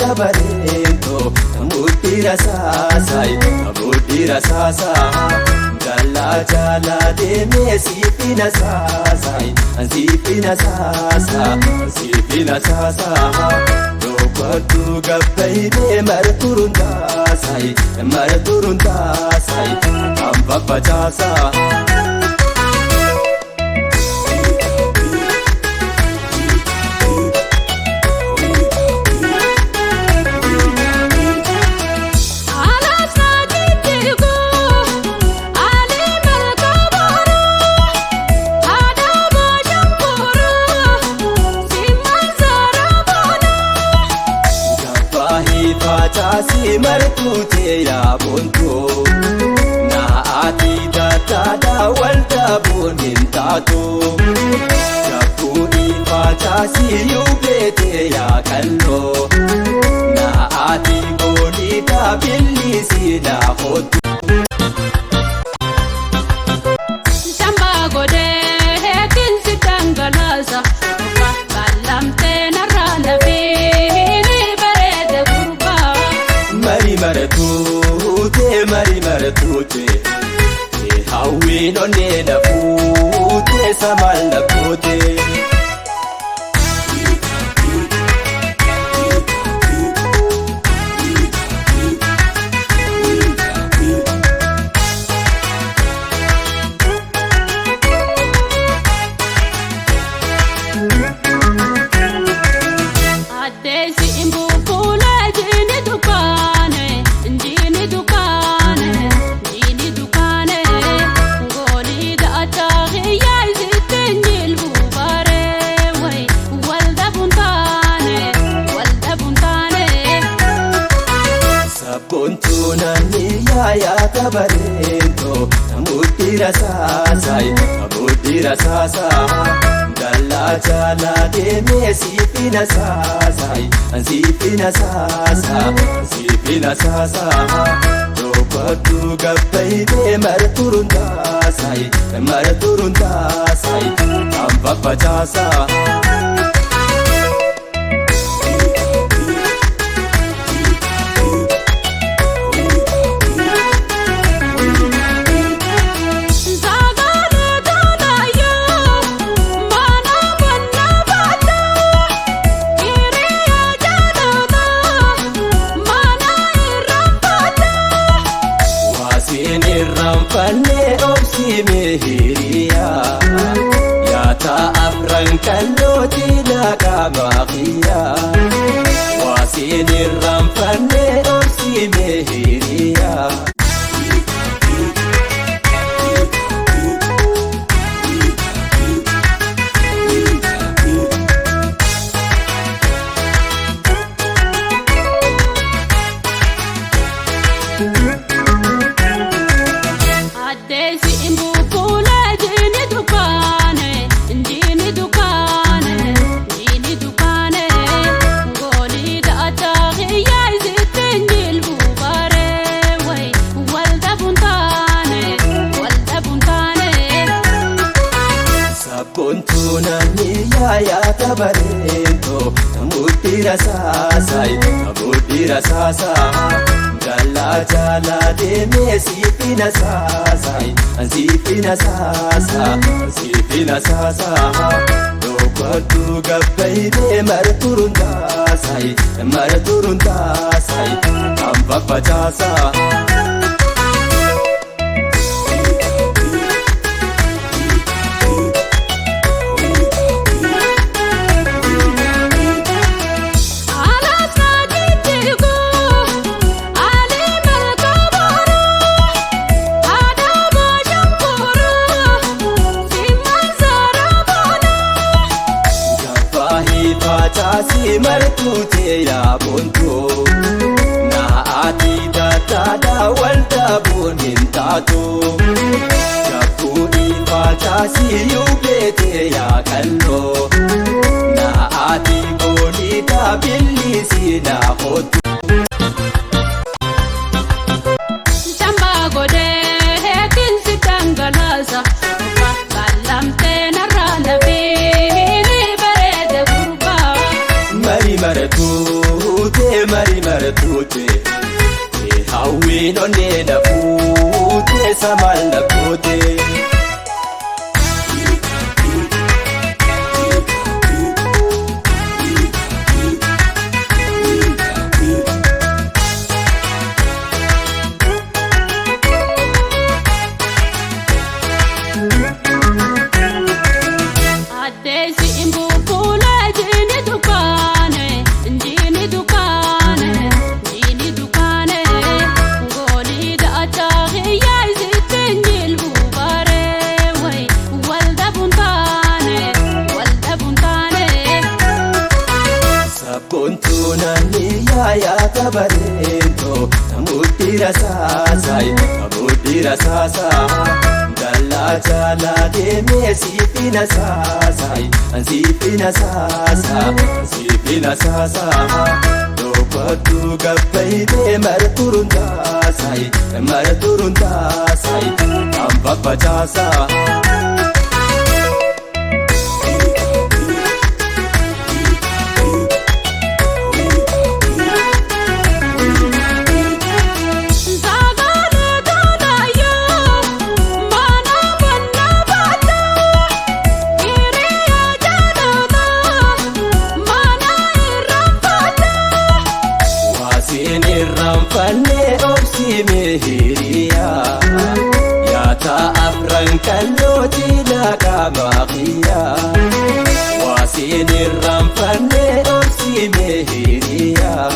tabarento muddi rasasa jala jala deme sifina sasa Dokotu gabbaide marturunda sai amba pachasa Chasi martute ya bonto na ati da walda bonin tato Chapuni fa chasi yubete ya kallo na ati bonita bilisi na hotu Shamba gode hekin sitangalasa Balamte narana fi Mari maratute hawi no ne na pute samal na pute Adesi imbu kula jini dukane jini dukane ngoli da ataghi ya zitinil bubare way walda buntane Sabbontuna ya tabarento muddi rasasa jala jala deme sifina sasa Dokotu gabbaide marturunda sai amba pachasa Rampanne obsi mehiriya ya ta afran kalloti na kamaqiya wasini rampanne obsi mehiriya Adesi imbu kula jini dukane ngoli da ataghi ya zitinil bubare way walda buntane Sabbontuna ya tabarento muddi rasasa jala jala deme sifina sasa Dokotu gabbaide marturunda sai amba pachasa Chasi martute ya bonto na ati da walda bonin tato Chapuni fa chasi yubete ya kallo na ati bonita bilisi na hotu Shamba gode hekin sitangalasa Balamte narana fi Mari maratute martuute hawwiin onnee na fuute samal na goote. Sabboontuunani yaayata bareento namudira saasa dallaa jaalaa deemee siifina saasa dhoobadhu gabbaydee marturuun taasay hamba facaasa. Ranfanne obsime hiriyaa yaata afran kallooti naqamaqiyaa waasiin ranfanne obsime hiriyaa.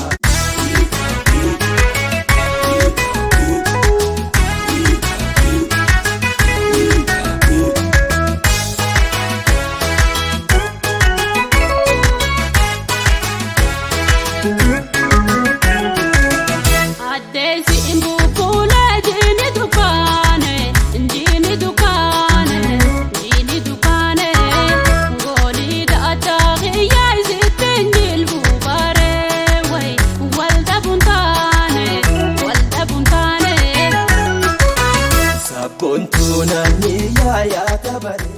Sabboontuunani yaayata bareento.